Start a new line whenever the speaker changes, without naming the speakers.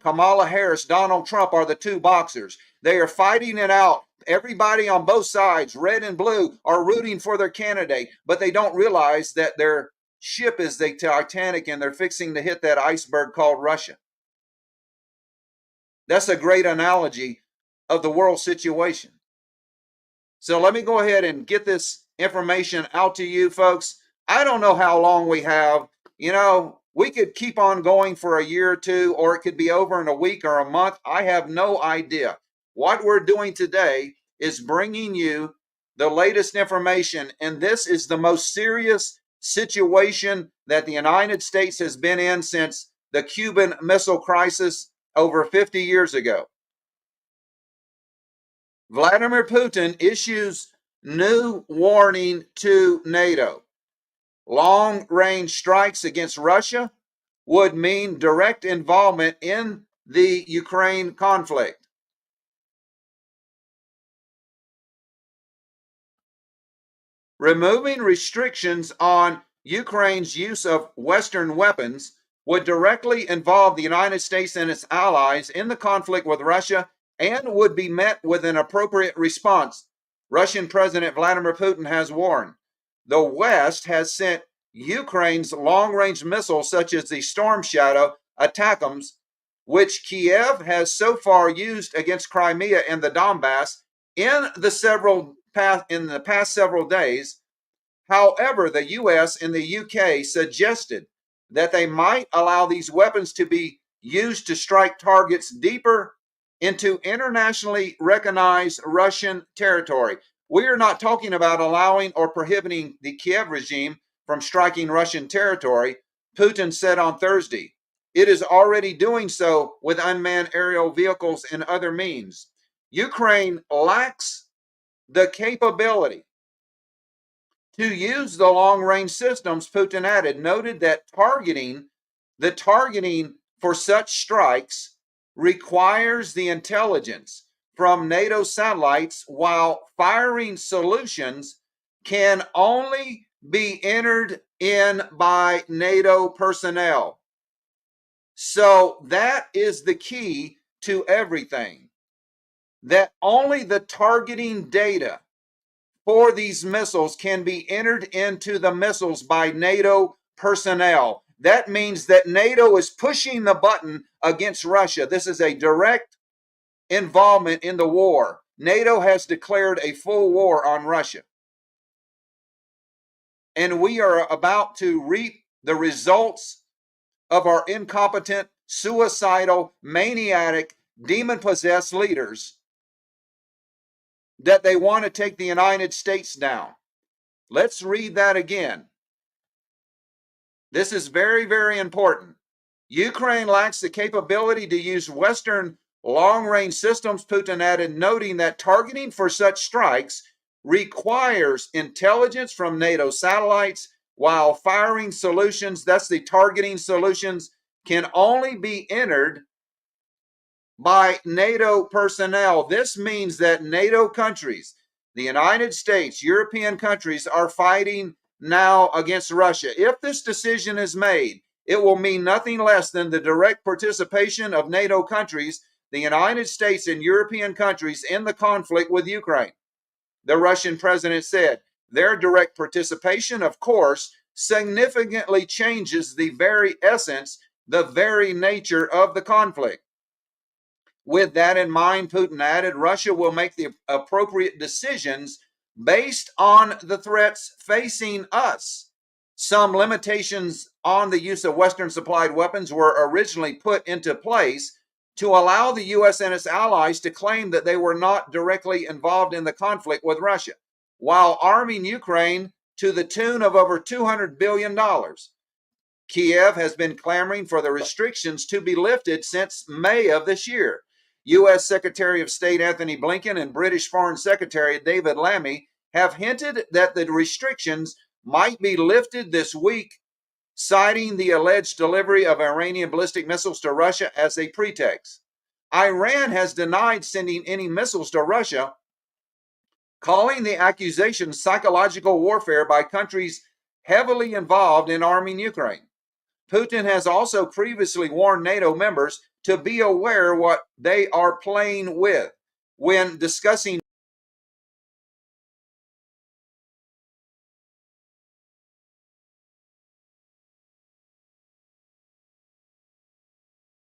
Kamala Harris, Donald Trump are the two boxers. They are fighting it out. Everybody on both sides, red and blue, are rooting for their candidate, but they don't realize that their ship is the Titanic and they're fixing to hit that iceberg called Russia. That's a great analogy of the world situation. So let me go ahead and get this information out to you folks. I don't know how long we have. We could keep on going for a year or two, or it could be over in a week or a month. I have no idea. What we're doing today is bringing you the latest information, and this is the most serious situation that the United States has been in since the Cuban Missile Crisis over 50 years ago. Vladimir Putin issues new warning to NATO. Long-range strikes against Russia would mean direct involvement in the Ukraine conflict. Removing restrictions on Ukraine's use of Western weapons would directly involve the United States and its allies in the conflict with Russia and would be met with an appropriate response, Russian President Vladimir Putin has warned. The West has sent Ukraine's long-range missiles, such as the Storm Shadow ATACMS, which Kiev has so far used against Crimea and the Donbass in the past several days. However, the U.S. and the UK suggested that they might allow these weapons to be used to strike targets deeper into internationally recognized Russian territory. We are not talking about allowing or prohibiting the Kiev regime from striking Russian territory. Putin said on Thursday, it is already doing so with unmanned aerial vehicles and other means. Ukraine lacks the capability to use the long-range systems, Putin added, noted that the targeting for such strikes requires the intelligence from NATO satellites, while firing solutions can only be entered in by NATO personnel. So that is the key to everything, that only the targeting data for these missiles can be entered into the missiles by NATO personnel. That means that NATO is pushing the button against Russia. This is a direct involvement in the war. NATO has declared a full war on Russia. And we are about to reap the results of our incompetent, suicidal, maniac, demon-possessed leaders that they want to take the United States down. Let's read that again. This is very, very important. Ukraine lacks the capability to use Western long-range systems, Putin added, noting that targeting for such strikes requires intelligence from NATO satellites, while firing solutions, that's the targeting solutions, can only be entered by NATO personnel. This means that NATO countries, the United States, European countries, are fighting now against Russia. If this decision is made, it will mean nothing less than the direct participation of NATO countries, the United States and European countries, in the conflict with Ukraine. The Russian president said their direct participation, of course, significantly changes the very essence, the very nature of the conflict. With that in mind, Putin added, Russia will make the appropriate decisions based on the threats facing us. Some limitations on the use of Western-supplied weapons were originally put into place to allow the U.S. and its allies to claim that they were not directly involved in the conflict with Russia, while arming Ukraine to the tune of over $200 billion. Kiev has been clamoring for the restrictions to be lifted since May of this year. U.S. Secretary of State Anthony Blinken and British Foreign Secretary David Lammy have hinted that the restrictions might be lifted this week, citing the alleged delivery of Iranian ballistic missiles to Russia as a pretext. Iran has denied sending any missiles to Russia, calling the accusation psychological warfare by countries heavily involved in arming Ukraine. Putin has also previously warned NATO members to be aware what they are playing with when discussing